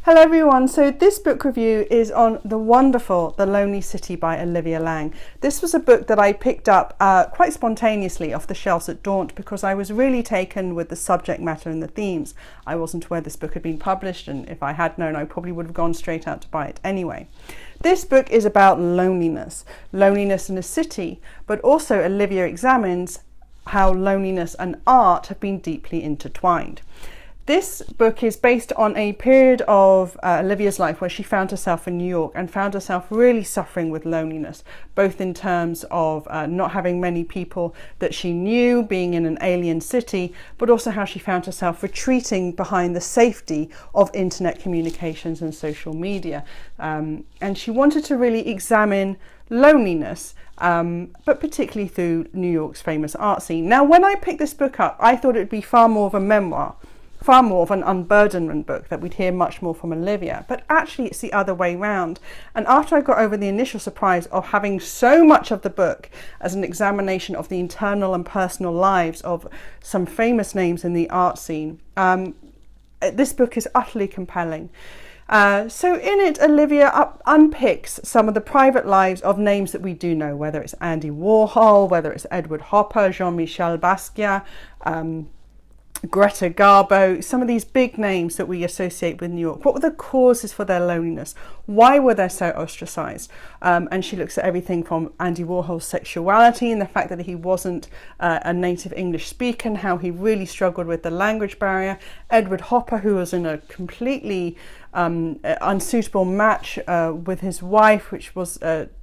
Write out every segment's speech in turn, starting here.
Hello everyone, so this book review is on the wonderful The Lonely City by Olivia Laing. This was a book that I picked up quite spontaneously off the shelves at Daunt because I was really taken with the subject matter and the themes. I wasn't aware this book had been published, and if I had known I probably would have gone straight out to buy it anyway. This book is about loneliness in a city, but also Olivia examines how loneliness and art have been deeply intertwined. This book is based on a period of Olivia's life where she found herself in New York and found herself really suffering with loneliness, both in terms of not having many people that she knew, being in an alien city, but also how she found herself retreating behind the safety of internet communications and social media. And she wanted to really examine loneliness, but particularly through New York's famous art scene. Now, when I picked this book up, I thought it would be far more of a memoir, far more of an unburdenment book that we'd hear much more from Olivia, but actually it's the other way round. And after I got over the initial surprise of having so much of the book as an examination of the internal and personal lives of some famous names in the art scene, this book is utterly compelling. So in it, Olivia unpicks some of the private lives of names that we do know, whether it's Andy Warhol, whether it's Edward Hopper, Jean-Michel Basquiat, Greta Garbo, some of these big names that we associate with New York. What were the causes for their loneliness? Why were they so ostracized? And she looks at everything from Andy Warhol's sexuality and the fact that he wasn't a native English speaker and how he really struggled with the language barrier. Edward Hopper, who was in a completely unsuitable match with his wife, which was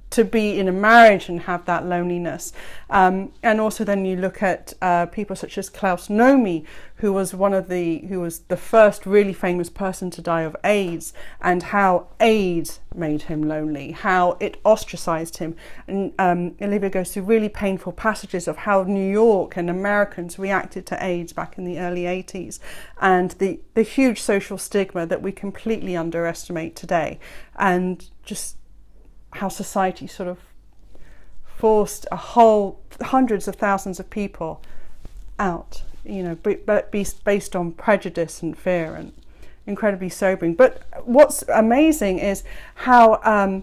to be in a marriage and have that loneliness. And also then you look at people such as Klaus Nomi, who was the first really famous person to die of AIDS, and how AIDS made him lonely, how it ostracized him. And Olivia goes through really painful passages of how New York and Americans reacted to AIDS back in the early 80s, and the huge social stigma that we completely underestimate today, and just how society sort of forced hundreds of thousands of people out, but based on prejudice and fear, and incredibly sobering. But what's amazing is how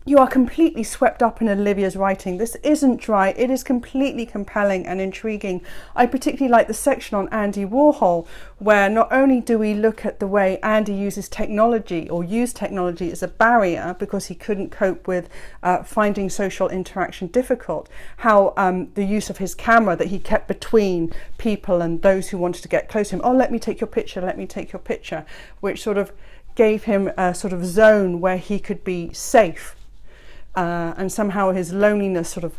you are completely swept up in Olivia's writing. This isn't dry, it is completely compelling and intriguing. I particularly like the section on Andy Warhol, where not only do we look at the way Andy uses technology, or used technology as a barrier because he couldn't cope with finding social interaction difficult, how the use of his camera that he kept between people and those who wanted to get close to him, let me take your picture, which sort of gave him a sort of zone where he could be safe. And somehow his loneliness sort of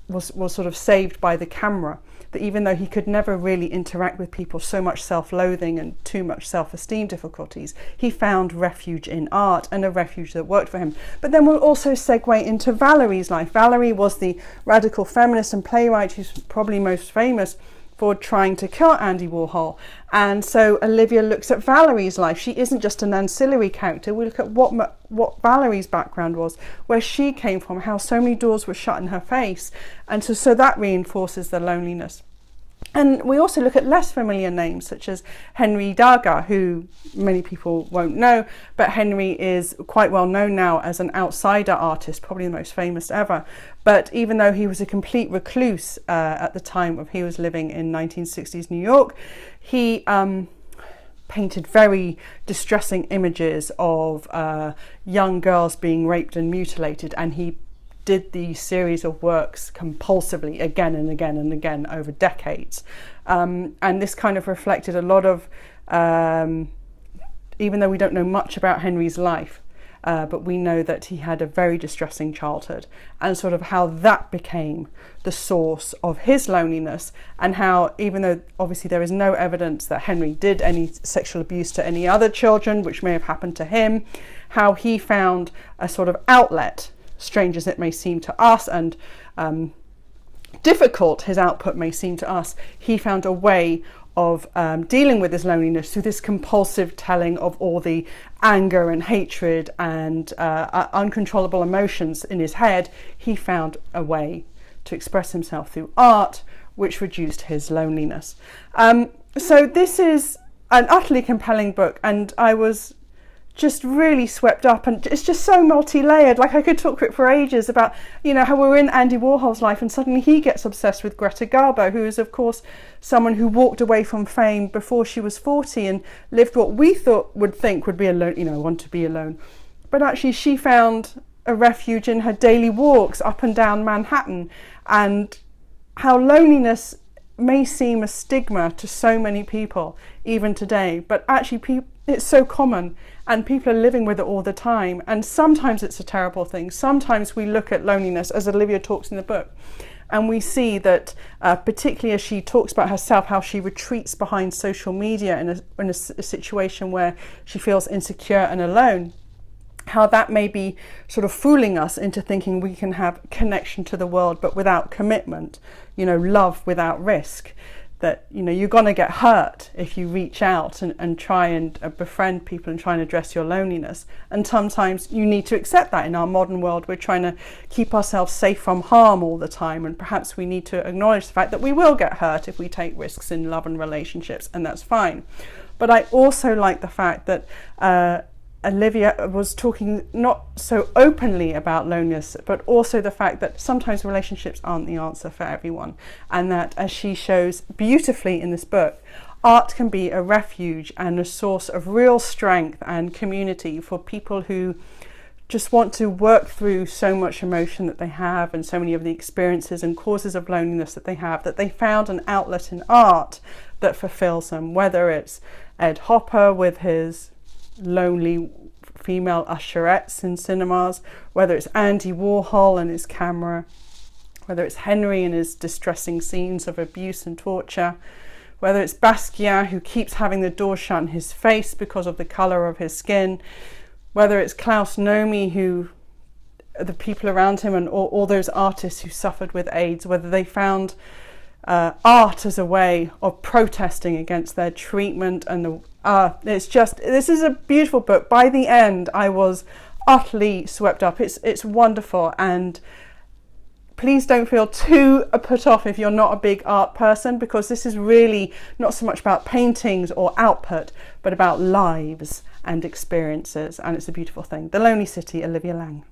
was sort of saved by the camera. That even though he could never really interact with people, so much self-loathing and too much self-esteem difficulties, he found refuge in art, and a refuge that worked for him. But then we'll also segue into Valerie's life. Valerie was the radical feminist and playwright who's probably most famous for trying to kill Andy Warhol. And so Olivia looks at Valerie's life. She isn't just an ancillary character. We look at what Valerie's background was, where she came from, how so many doors were shut in her face. And so that reinforces the loneliness. And we also look at less familiar names, such as Henry Degas, who many people won't know, but Henry is quite well known now as an outsider artist, probably the most famous ever. But even though he was a complete recluse at the time of he was living in 1960s New York, he painted very distressing images of young girls being raped and mutilated, and he did these series of works compulsively again and again and again over decades. And this kind of reflected a lot of, even though we don't know much about Henry's life, but we know that he had a very distressing childhood, and sort of how that became the source of his loneliness, and how, even though obviously there is no evidence that Henry did any sexual abuse to any other children, which may have happened to him, how he found a sort of outlet, strange as it may seem to us, and difficult his output may seem to us, he found a way of dealing with his loneliness through this compulsive telling of all the anger and hatred and uncontrollable emotions in his head. He found a way to express himself through art, which reduced his loneliness. So this is an utterly compelling book, and I was just really swept up, and it's just so multi-layered. Like, I could talk for ages about, you know, how we're in Andy Warhol's life and suddenly he gets obsessed with Greta Garbo, who is of course someone who walked away from fame before she was 40 and lived what we would think would be alone, you know, want to be alone. But actually she found a refuge in her daily walks up and down Manhattan, and how loneliness may seem a stigma to so many people even today, but actually it's so common and people are living with it all the time, and sometimes it's a terrible thing. Sometimes we look at loneliness, as Olivia talks in the book, and we see that particularly as she talks about herself, how she retreats behind social media in a situation where she feels insecure and alone, how that may be sort of fooling us into thinking we can have connection to the world but without commitment, you know, love without risk, that, you know, you're going to get hurt if you reach out and try and befriend people and try and address your loneliness. And sometimes you need to accept that. In our modern world, we're trying to keep ourselves safe from harm all the time, and perhaps we need to acknowledge the fact that we will get hurt if we take risks in love and relationships, and that's fine. But I also like the fact that Olivia was talking not so openly about loneliness, but also the fact that sometimes relationships aren't the answer for everyone, and that, as she shows beautifully in this book, art can be a refuge and a source of real strength and community for people who just want to work through so much emotion that they have and so many of the experiences and causes of loneliness that they have, that they found an outlet in art that fulfills them, whether it's Ed Hopper with his lonely female usherettes in cinemas, whether it's Andy Warhol and his camera, whether it's Henry and his distressing scenes of abuse and torture, whether it's Basquiat, who keeps having the door shut in his face because of the colour of his skin, whether it's Klaus Nomi, who the people around him and all those artists who suffered with AIDS, whether they found art as a way of protesting against their treatment. And this is a beautiful book. By the end, I was utterly swept up. It's wonderful, and please don't feel too put off if you're not a big art person, because this is really not so much about paintings or output, but about lives and experiences, and it's a beautiful thing. The Lonely City, Olivia Laing.